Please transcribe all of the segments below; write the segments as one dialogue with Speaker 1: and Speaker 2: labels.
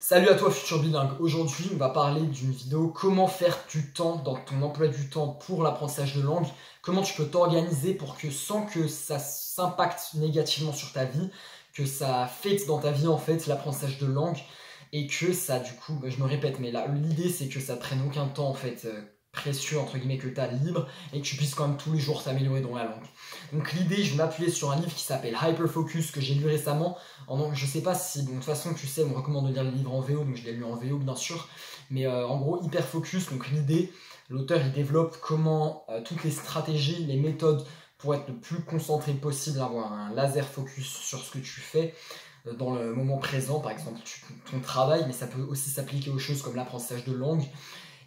Speaker 1: Salut à toi futur bilingue, aujourd'hui on va parler d'une vidéo comment faire du temps dans ton emploi du temps pour l'apprentissage de langue, comment tu peux t'organiser pour que sans que ça s'impacte négativement sur ta vie, que ça affecte dans ta vie en fait l'apprentissage de langue et que ça du coup, je me répète mais là l'idée c'est que ça te prenne aucun temps en fait précieux entre guillemets que tu as libre et que tu puisses quand même tous les jours t'améliorer dans la langue. Donc l'idée, je vais m'appuyer sur un livre qui s'appelle Hyperfocus que j'ai lu récemment. Je sais pas si, bon, de toute façon, tu sais, on me recommande de lire le livre en VO, donc je l'ai lu en VO, bien sûr. Mais en gros, Hyperfocus, donc l'idée, l'auteur, il développe comment toutes les stratégies, les méthodes pour être le plus concentré possible, avoir un laser focus sur ce que tu fais dans le moment présent, par exemple ton travail, mais ça peut aussi s'appliquer aux choses comme l'apprentissage de langue.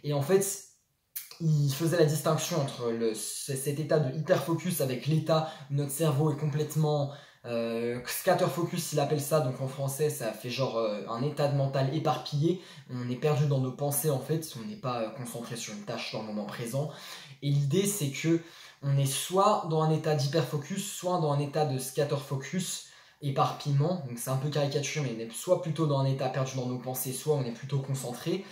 Speaker 1: Et en fait, il faisait la distinction entre cet état de hyperfocus avec l'état où notre cerveau est complètement scatterfocus, il appelle ça, donc en français ça fait genre un état de mental éparpillé, on est perdu dans nos pensées en fait, on n'est pas concentré sur une tâche dans le moment présent. Et l'idée c'est que on est soit dans un état d'hyperfocus, soit dans un état de scatterfocus, éparpillement, donc c'est un peu caricature, mais on est soit plutôt dans un état perdu dans nos pensées, soit on est plutôt concentré.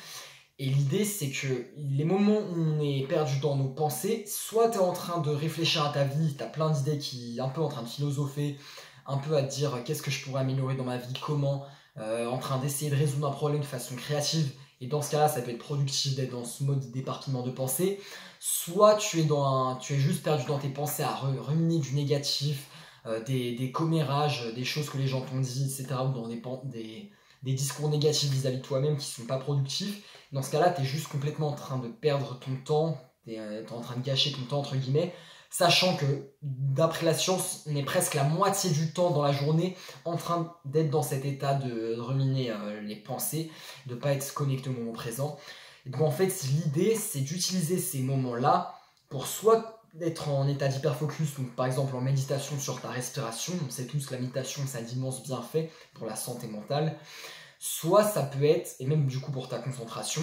Speaker 1: Et l'idée, c'est que les moments où on est perdu dans nos pensées, soit tu es en train de réfléchir à ta vie, tu as plein d'idées qui un peu en train de philosopher, un peu à te dire qu'est-ce que je pourrais améliorer dans ma vie, comment, en train d'essayer de résoudre un problème de façon créative. Et dans ce cas-là, ça peut être productif d'être dans ce mode d'éparpillement de pensée. Soit tu es juste perdu dans tes pensées à ruminer du négatif, des commérages, des choses que les gens t'ont dit, etc. Ou dans des discours négatifs vis-à-vis de toi-même qui ne sont pas productifs. Dans ce cas-là, tu es juste complètement en train de perdre ton temps, tu es en train de gâcher ton temps, entre guillemets, sachant que, d'après la science, on est presque la moitié du temps dans la journée en train d'être dans cet état de ruminer les pensées, de ne pas être connecté au moment présent. Et donc en fait, l'idée, c'est d'utiliser ces moments-là pour soit être en état d'hyperfocus, donc par exemple en méditation sur ta respiration, on sait tous que la méditation, ça a d'immenses bienfaits pour la santé mentale, soit ça peut être, et même du coup pour ta concentration,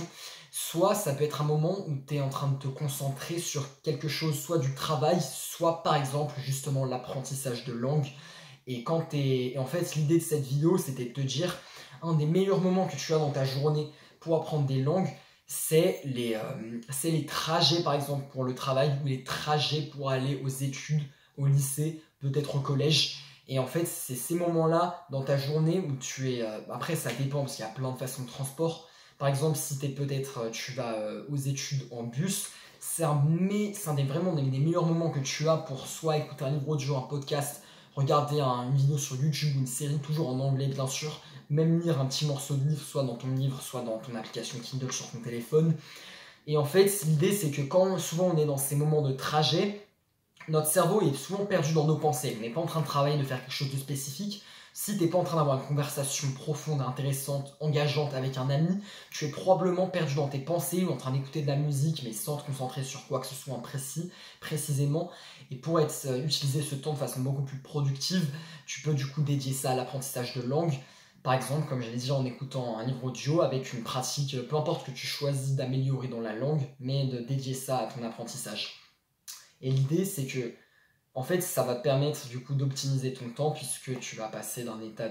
Speaker 1: soit ça peut être un moment où tu es en train de te concentrer sur quelque chose, soit du travail, soit par exemple justement l'apprentissage de langue. Et en fait, l'idée de cette vidéo, c'était de te dire, un des meilleurs moments que tu as dans ta journée pour apprendre des langues, c'est les trajets par exemple pour le travail ou les trajets pour aller aux études, au lycée, peut-être au collège. Et en fait, c'est ces moments-là dans ta journée où tu es... après, ça dépend parce qu'il y a plein de façons de transport. Par exemple, si tu vas aux études en bus, vraiment des meilleurs moments que tu as pour soit écouter un livre audio, un podcast, regarder une vidéo sur YouTube ou une série, toujours en anglais bien sûr, même lire un petit morceau de livre, soit dans ton livre, soit dans ton application Kindle sur ton téléphone. Et en fait, l'idée c'est que quand souvent on est dans ces moments de trajet, notre cerveau est souvent perdu dans nos pensées. On n'est pas en train de travailler, de faire quelque chose de spécifique. Si tu n'es pas en train d'avoir une conversation profonde, intéressante, engageante avec un ami, tu es probablement perdu dans tes pensées ou en train d'écouter de la musique, mais sans te concentrer sur quoi que ce soit précisément. Et pour utiliser ce temps de façon beaucoup plus productive, tu peux du coup dédier ça à l'apprentissage de langue. Par exemple, comme je l'ai dit, en écoutant un livre audio avec une pratique, peu importe que tu choisis d'améliorer dans la langue, mais de dédier ça à ton apprentissage. Et l'idée, c'est que, en fait, ça va te permettre du coup d'optimiser ton temps puisque tu vas passer d'un état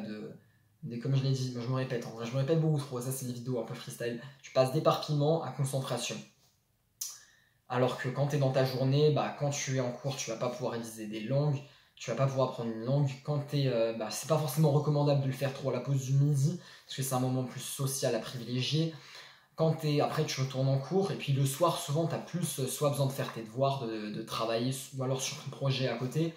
Speaker 1: comme je l'ai dit, je me répète, je me répète beaucoup trop, ça c'est des vidéos un peu freestyle, tu passes d'éparpillement à concentration. Alors que quand tu es dans ta journée, quand tu es en cours, tu vas pas pouvoir réviser des langues, tu vas pas pouvoir apprendre une langue. C'est pas forcément recommandable de le faire trop à la pause du midi, parce que c'est un moment plus social à privilégier. Après tu retournes en cours et puis le soir souvent tu as plus soit besoin de faire tes devoirs, de travailler ou alors sur ton projet à côté,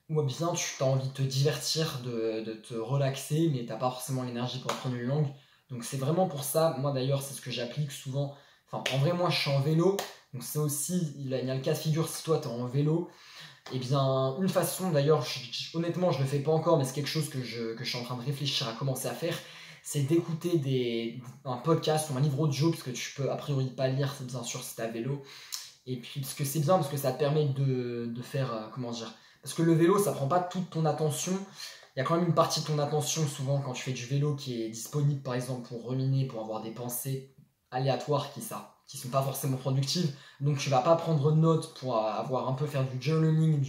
Speaker 1: ou bien tu as envie de te divertir, de te relaxer mais t'as pas forcément l'énergie pour apprendre une langue. Donc c'est vraiment pour ça, moi d'ailleurs c'est ce que j'applique souvent, enfin en vrai moi je suis en vélo, donc c'est aussi, il y a le cas de figure si toi tu es en vélo, et bien une façon d'ailleurs, honnêtement je le fais pas encore mais c'est quelque chose que je suis en train de réfléchir à commencer à faire, c'est d'écouter un podcast ou un livre audio, parce que tu peux a priori pas lire, c'est bien sûr si t'as vélo. Et puis, parce que c'est bien, parce que ça te permet de faire, comment dire, parce que le vélo, ça prend pas toute ton attention. Il y a quand même une partie de ton attention, souvent, quand tu fais du vélo, qui est disponible, par exemple, pour ruminer, pour avoir des pensées aléatoires qui sont pas forcément productives. Donc, tu vas pas prendre note pour faire du journaling,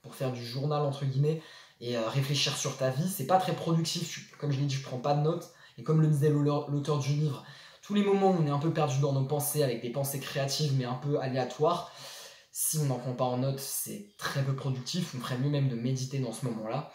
Speaker 1: pour faire du journal, entre guillemets, et réfléchir sur ta vie. C'est pas très productif, comme je l'ai dit, je prends pas de notes. Et comme le disait l'auteur du livre, tous les moments où on est un peu perdu dans nos pensées, avec des pensées créatives mais un peu aléatoires, si on n'en prend pas en note, c'est très peu productif. On ferait mieux même de méditer dans ce moment-là,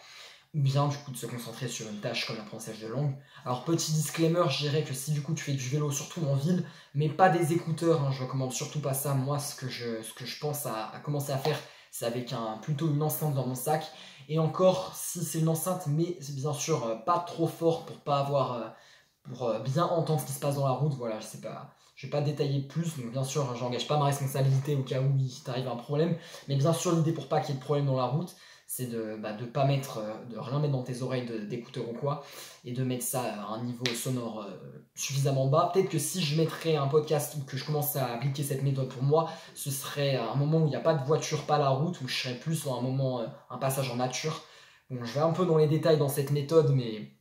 Speaker 1: ou bien du coup de se concentrer sur une tâche comme l'apprentissage de langue. Alors petit disclaimer, je dirais que si du coup tu fais du vélo, surtout en ville, mais pas des écouteurs, hein, je recommande surtout pas ça. Moi, ce que je pense à commencer à faire, c'est avec plutôt une enceinte dans mon sac. Et encore, si c'est une enceinte, mais c'est bien sûr pas trop fort pour pas avoir, pour bien entendre ce qui se passe dans la route. Voilà, je sais pas, je vais pas détailler plus. Donc bien sûr, j'engage pas ma responsabilité au cas où il t'arrive un problème. Mais bien sûr, l'idée pour pas qu'il y ait de problème dans la route, c'est de pas mettre, de rien mettre dans tes oreilles d'écouteurs ou quoi, et de mettre ça à un niveau sonore suffisamment bas. Peut-être que si je mettrais un podcast ou que je commence à appliquer cette méthode pour moi, ce serait un moment où il n'y a pas de voiture, pas la route, où je serais plus sur un moment, un passage en nature. Bon, je vais un peu dans les détails dans cette méthode, mais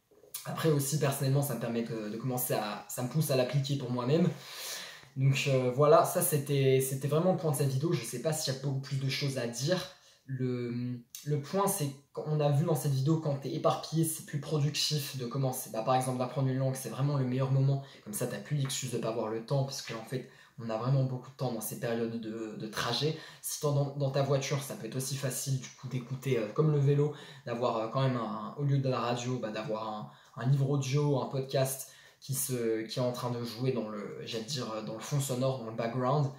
Speaker 1: après aussi personnellement ça me permet de commencer ça me pousse à l'appliquer pour moi-même. Donc voilà, ça c'était vraiment le point de cette vidéo. Je sais pas s'il y a beaucoup plus de choses à dire. Le point, c'est qu'on a vu dans cette vidéo, quand tu es éparpillé, c'est plus productif de commencer. Bah, par exemple, d'apprendre une langue, c'est vraiment le meilleur moment. Comme ça, tu n'as plus l'excuse de ne pas avoir le temps, parce qu'en fait, on a vraiment beaucoup de temps dans ces périodes de trajet. Si tu es dans ta voiture, ça peut être aussi facile du coup d'écouter, comme le vélo, d'avoir quand même, au lieu de la radio, bah, d'avoir un livre audio, un podcast qui est en train de jouer dans dans le fond sonore, dans le background.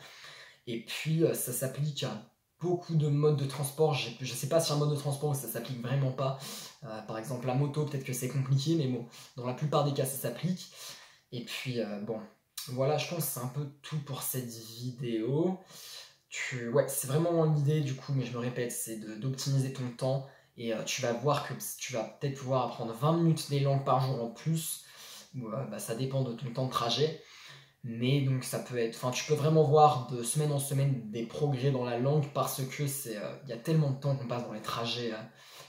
Speaker 1: Et puis, ça s'applique à beaucoup de modes de transport. Je ne sais pas si un mode de transport où ça s'applique vraiment pas. Par exemple, la moto, peut-être que c'est compliqué, mais bon, dans la plupart des cas, ça s'applique. Et puis, bon, voilà, je pense que c'est un peu tout pour cette vidéo. Ouais, c'est vraiment l'idée, du coup, mais je me répète, c'est d'optimiser ton temps. Et tu vas voir que tu vas peut-être pouvoir apprendre 20 minutes des langues par jour en plus. Bah, ça dépend de ton temps de trajet. Mais donc ça peut être, enfin tu peux vraiment voir de semaine en semaine des progrès dans la langue parce que il y a tellement de temps qu'on passe dans les trajets,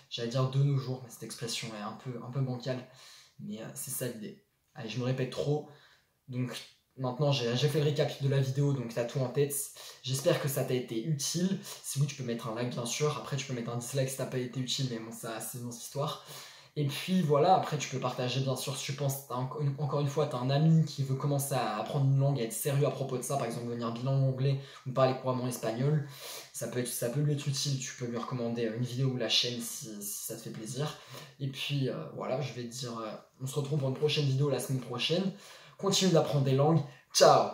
Speaker 1: j'allais dire de nos jours, mais cette expression est un peu bancale, mais c'est ça l'idée. Allez, je me répète trop, donc maintenant j'ai fait le récap de la vidéo, donc tu as tout en tête. J'espère que ça t'a été utile. Si oui, tu peux mettre un like bien sûr, après tu peux mettre un dislike si ça n'a pas été utile, mais bon ça c'est une autre histoire. Et puis voilà, après tu peux partager bien sûr si tu penses, encore une fois, tu as un ami qui veut commencer à apprendre une langue et être sérieux à propos de ça, par exemple devenir bilingue anglais ou parler couramment espagnol, ça peut lui être utile, tu peux lui recommander une vidéo ou la chaîne si ça te fait plaisir. Et puis voilà, je vais te dire, on se retrouve pour une prochaine vidéo la semaine prochaine. Continue d'apprendre des langues, ciao!